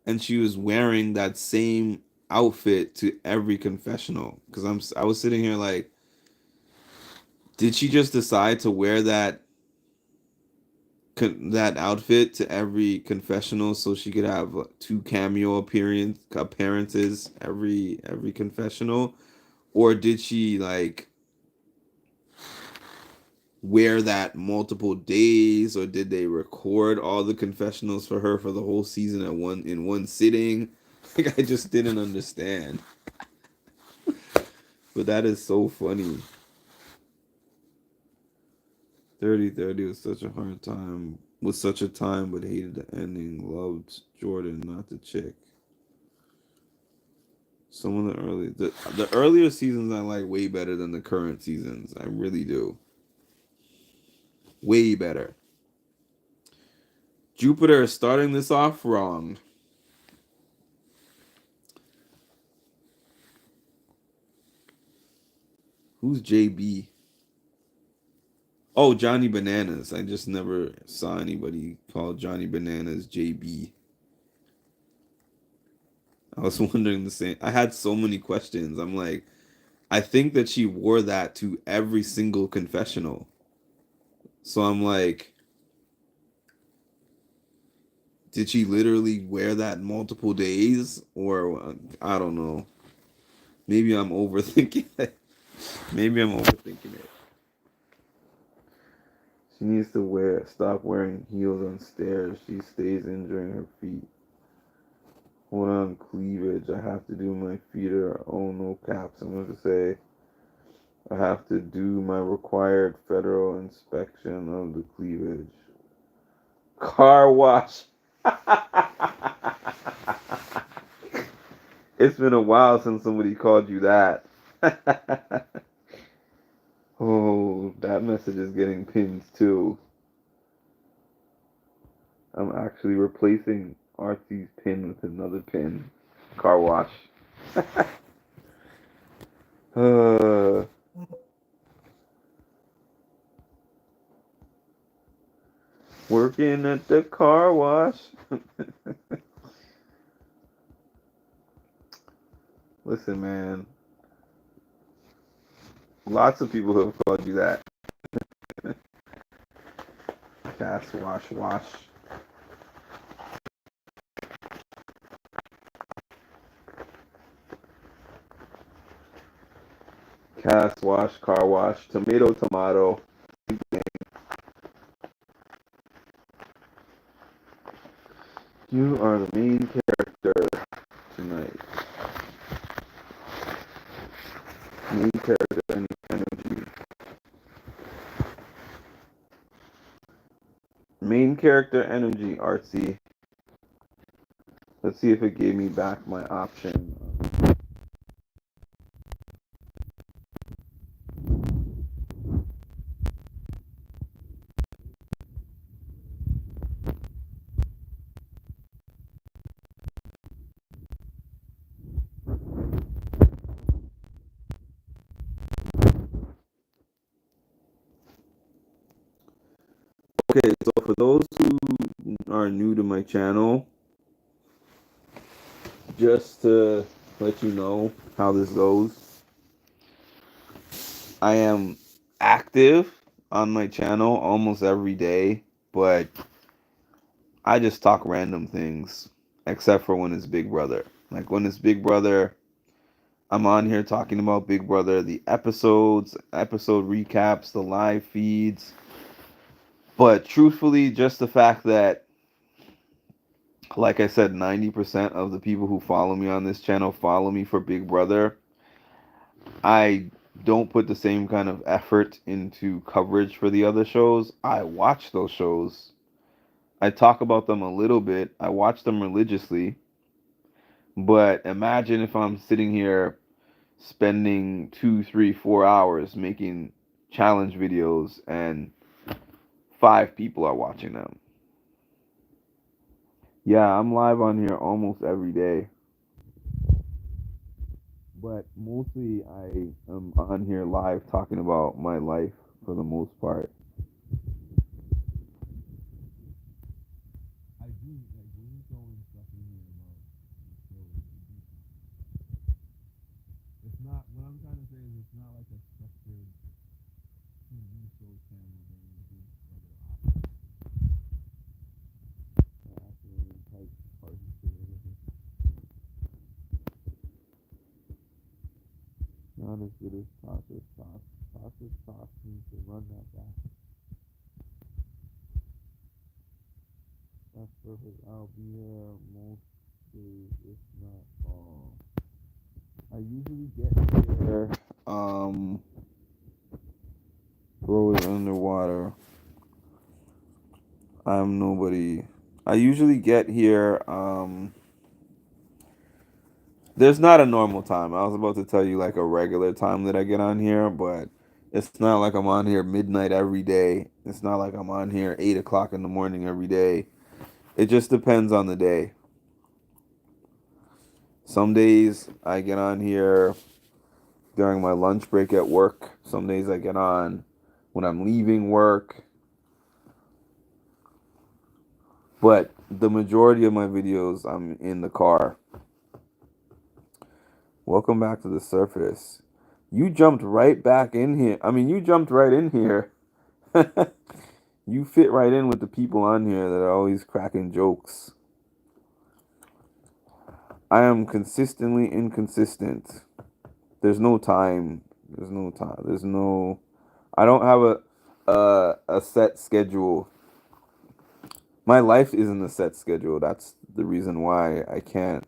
and she was wearing that same outfit to every confessional. Because I was sitting here like, did she just decide to wear that outfit to every confessional so she could have two cameo appearances every confessional, or did she like wear that multiple days, or did they record all the confessionals for her for the whole season at one sitting? Like I just didn't understand. But that is so funny. 30-30 was such a hard time. Was such a time, but hated the ending. Loved Jordan, not the chick. Some of the earlier seasons I like way better than the current seasons. I really do. Way better. Jupiter is starting this off wrong. Who's JB? Oh, Johnny Bananas. I just never saw anybody call Johnny Bananas JB. I was wondering the same. I had so many questions. I'm like, I think that she wore that to every single confessional. So I'm like, did she literally wear that multiple days? Or I don't know. Maybe I'm overthinking it. Maybe I'm overthinking it. She needs to stop wearing heels on stairs. She stays injuring her feet. Hold on, cleavage. I have to do my feet are oh no caps. I'm going to say I have to do my required federal inspection of the cleavage. Car wash. It's been a while since somebody called you that. Oh, that message is getting pins too. I'm actually replacing Artie's pin with another pin. Car wash. uh, Working at the car wash. Listen, man. Lots of people have called you that. Cast, wash, wash. Cast, wash, car wash. Tomato, tomato. You are the main character tonight. Main character energy. Main character energy, artsy. Let's see if it gave me back my option. Okay, so for those who are new to my channel, just to let you know how this goes, I am active on my channel almost every day, but I just talk random things, except for when it's Big Brother. Like when it's Big Brother, I'm on here talking about Big Brother, the episodes, episode recaps, the live feeds. But truthfully, just the fact that, like I said, 90% of the people who follow me on this channel follow me for Big Brother. I don't put the same kind of effort into coverage for the other shows. I watch those shows. I talk about them a little bit. I watch them religiously. But imagine if I'm sitting here spending 2, 3, 4 hours making challenge videos and 5 people are watching them. Yeah, I'm live on here almost every day. But mostly I am on here live talking about my life for the most part. I do, like, when you throw in stuff in here about the shows, it's not, what I'm trying to say is it's not like a structured TV show channel that you do other options. I accidentally typed party to everything. Not as good as Tasha's Talk. Tasha's Talk needs to run that back. That's perfect. I'll be here most days, if not all. I usually get here. Bro is underwater. I'm nobody. I usually get here. There's not a normal time. I was about to tell you like a regular time that I get on here, but it's not like I'm on here midnight every day. It's not like I'm on here 8 o'clock in the morning every day. It just depends on the day. Some days I get on here during my lunch break at work. Some days I get on when I'm leaving work. But the majority of my videos, I'm in the car. Welcome back to the surface. You jumped right back in here. I mean, you jumped right in here. You fit right in with the people on here that are always cracking jokes. I am consistently inconsistent. There's no time. There's no time. There's no. I don't have a set schedule. My life isn't a set schedule. That's the reason why I can't.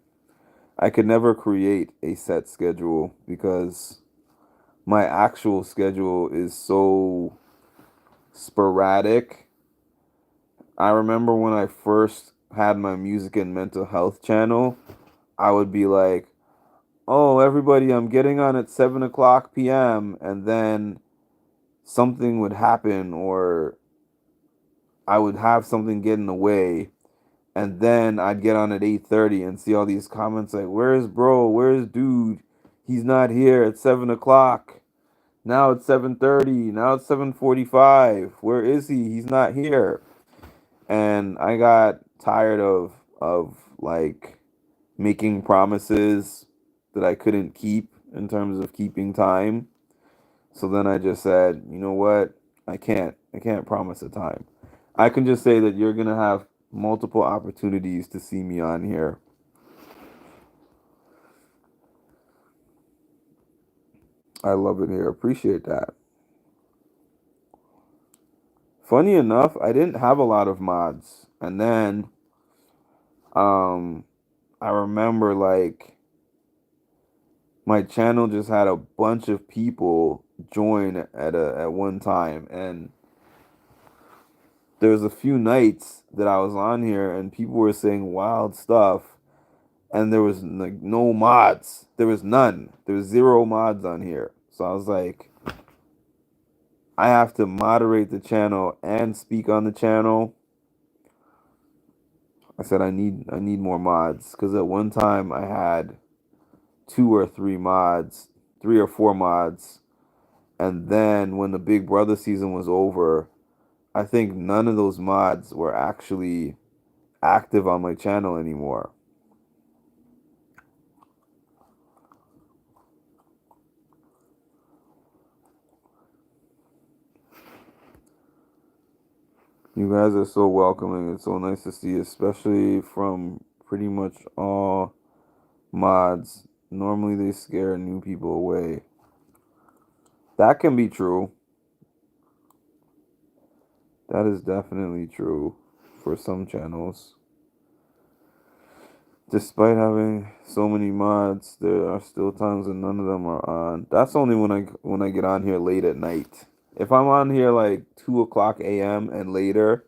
I could never create a set schedule because my actual schedule is so sporadic. I remember when I first had my music and mental health channel, I would be like, "Oh, everybody, I'm getting on at 7 o'clock p.m." And then something would happen, or I would have something get in the way, and then I'd get on at 8:30 and see all these comments like, "Where's bro? Where's dude? He's not here at 7 o'clock. Now it's 7:30. Now it's 7:45. Where is he? He's not here." And I got tired of like making promises that I couldn't keep in terms of keeping time. So then I just said, you know what? I can't promise a time. I can just say that you're gonna have multiple opportunities to see me on here. I love it here. Appreciate that. Funny enough, I didn't have a lot of mods. And then um I remember like my channel just had a bunch of people join at one time, and there was a few nights that I was on here and people were saying wild stuff, and there was like no mods. There was none. There was zero mods on here. So I was like, I have to moderate the channel and speak on the channel. I said I need more mods because at one time I had two or three mods, three or four mods, and then when the Big Brother season was over, I think none of those mods were actually active on my channel anymore. You guys are so welcoming. It's so nice to see, especially from pretty much all mods. Normally they scare new people away. That can be true. That is definitely true for some channels. Despite having so many mods, there are still times when none of them are on. That's only when I get on here late at night. If I'm on here like 2 o'clock a.m. and later,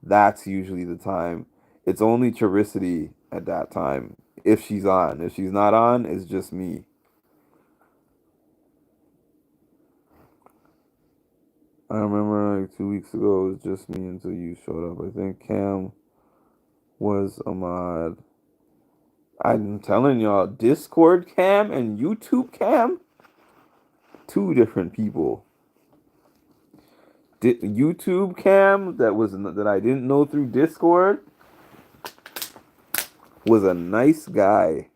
that's usually the time. It's only Charicity at that time if she's on. If she's not on, it's just me. I remember like 2 weeks ago it was just me until you showed up. I think Cam was a mod. I'm telling y'all, Discord Cam and YouTube Cam, two different people. YouTube Cam that I didn't know through Discord was a nice guy,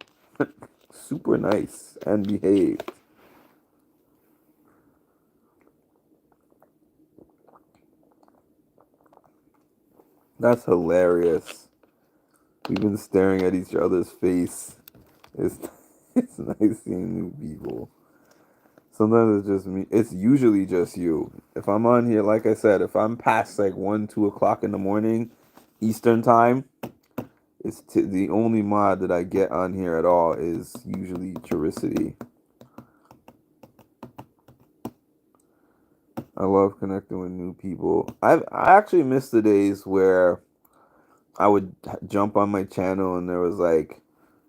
super nice and behaved. That's hilarious. We've been staring at each other's face. It's it's nice seeing new people. Sometimes it's just me. It's usually just you. If I'm on here, like I said, if I'm past like 1, 2 o'clock in the morning, Eastern time, the only mod that I get on here at all is usually Churicity. I love connecting with new people. I actually miss the days where I would jump on my channel and there was like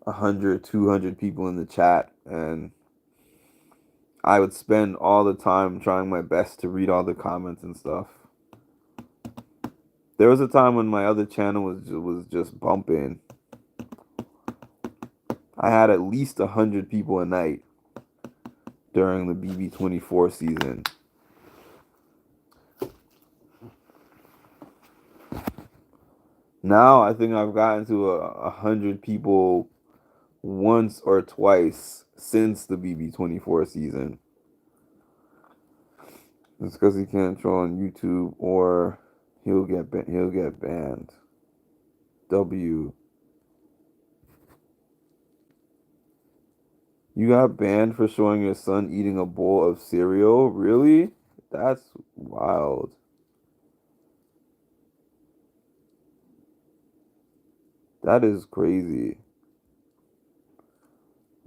100, 200 people in the chat, and I would spend all the time trying my best to read all the comments and stuff. There was a time when my other channel was just bumping. I had at least 100 people a night during the BB24 season. Now I think I've gotten to 100 people once or twice since the BB24 season. It's because he can't troll on YouTube or he'll get banned. W. You got banned for showing your son eating a bowl of cereal? Really? That's wild. That is crazy.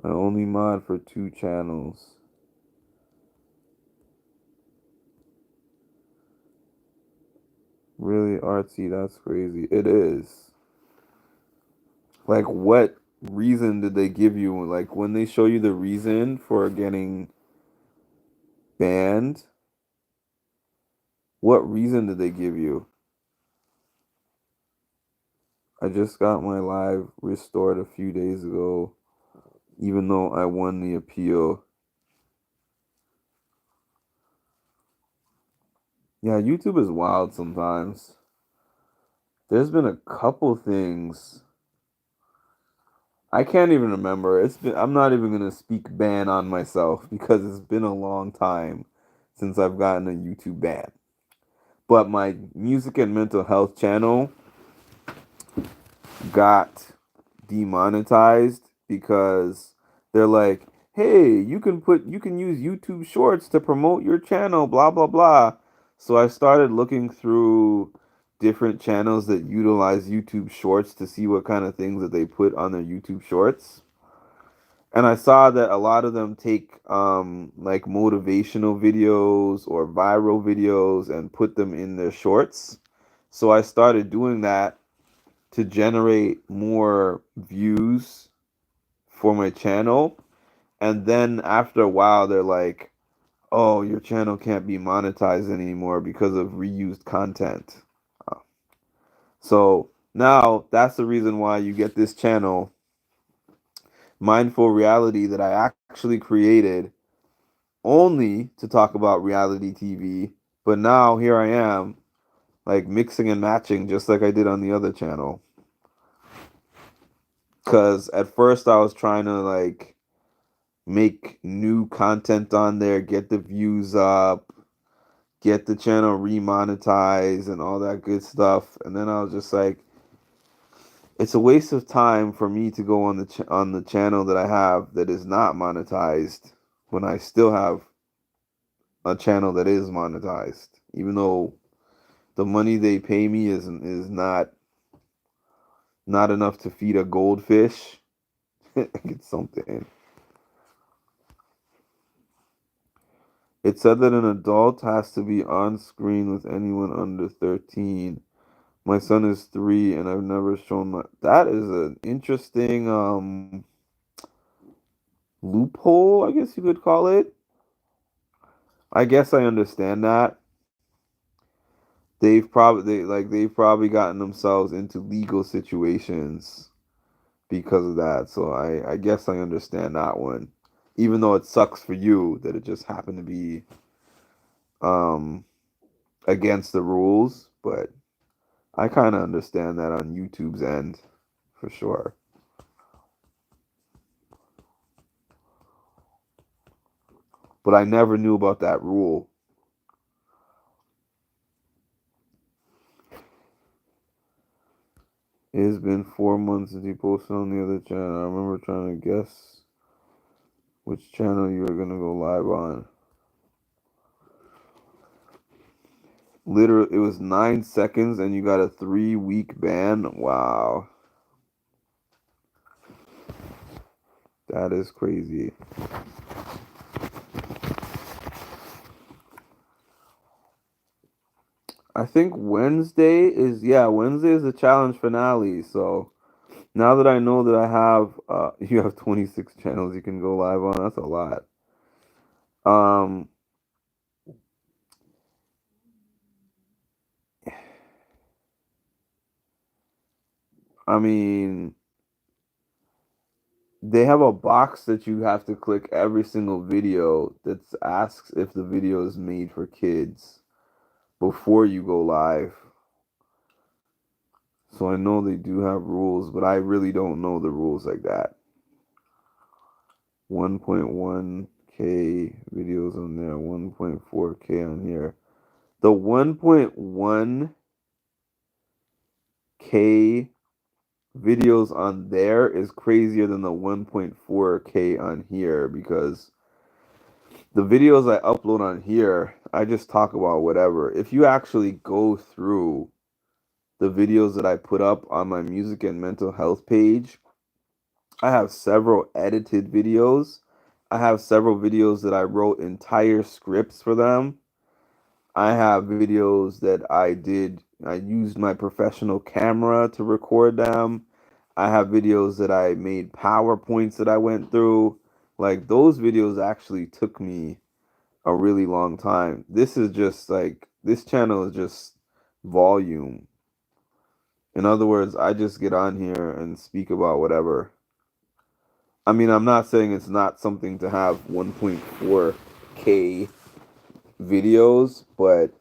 I only mod for 2 channels. Really, artsy? That's crazy. It is. Like, what reason did they give you? Like, when they show you the reason for getting banned, what reason did they give you? I just got my live restored a few days ago, even though I won the appeal. Yeah, YouTube is wild sometimes. There's been a couple things I can't even remember. I'm not even gonna speak ban on myself because it's been a long time since I've gotten a YouTube ban. But my music and mental health channel got demonetized because they're like, "Hey, you can use YouTube Shorts to promote your channel, blah blah blah." So I started looking through different channels that utilize YouTube Shorts to see what kind of things that they put on their YouTube Shorts. And I saw that a lot of them take like motivational videos or viral videos and put them in their shorts. So I started doing that to generate more views for my channel. And then after a while, they're like, oh, your channel can't be monetized anymore because of reused content. Uh, So now that's the reason why you get this channel, Mindful Reality, that I actually created only to talk about reality TV. But now here I am, like mixing and matching just like I did on the other channel. Because at first I was trying to like make new content on there, get the views up, get the channel remonetized, and all that good stuff. And then I was just like, it's a waste of time for me to go on on the channel that I have that is not monetized when I still have a channel that is monetized, even though the money they pay me is not enough to feed a goldfish. It's something. It said that an adult has to be on screen with anyone under 13. My son is 3 and I've never shown my that is an interesting loophole, I guess you could call it. I guess I understand that. They've probably gotten themselves into legal situations because of that. So I guess I understand that one. Even though it sucks for you that it just happened to be um against the rules, but I kind of understand that on YouTube's end for sure. But I never knew about that rule. It has been 4 months since you posted on the other channel. I remember trying to guess which channel you were gonna go live on. Literally, it was 9 seconds and you got a 3 week ban. Wow, that is crazy. I think Wednesday is the challenge finale. So now that I know that I have you have 26 channels you can go live on, that's a lot. Um I mean, they have a box that you have to click every single video that asks if the video is made for kids before you go live. So I know they do have rules, but I really don't know the rules like that. 1.1K videos on there, 1.4K on here. The 1.1K videos on there is crazier than the 1.4K on here because the videos I upload on here, I just talk about whatever. If you actually go through the videos that I put up on my music and mental health page, I have several edited videos. I have several videos that I wrote entire scripts for them. I have videos that I used my professional camera to record them. I have videos that I made PowerPoints that I went through. Like those videos actually took me a really long time. This is just like this channel is just volume. In other words, I just get on here and speak about whatever. I mean, I'm not saying it's not something to have 1.4K videos, but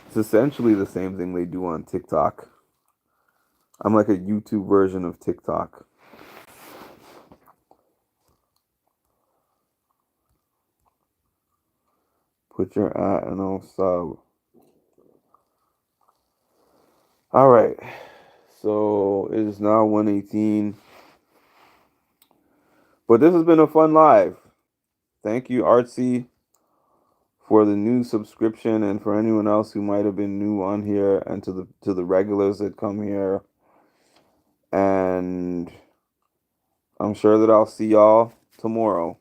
it's essentially the same thing they do on TikTok. I'm like a YouTube version of TikTok. Put your at and I'll sub. All right. So it is now 1:18. But this has been a fun live. Thank you, Artsy, for the new subscription, and for anyone else who might have been new on here, and to the regulars that come here. And I'm sure that I'll see y'all tomorrow.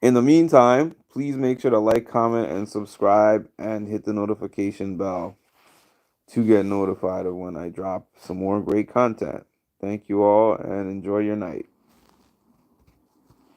In the meantime, please make sure to like, comment, and subscribe, and hit the notification bell to get notified of when I drop some more great content. Thank you all, and enjoy your night.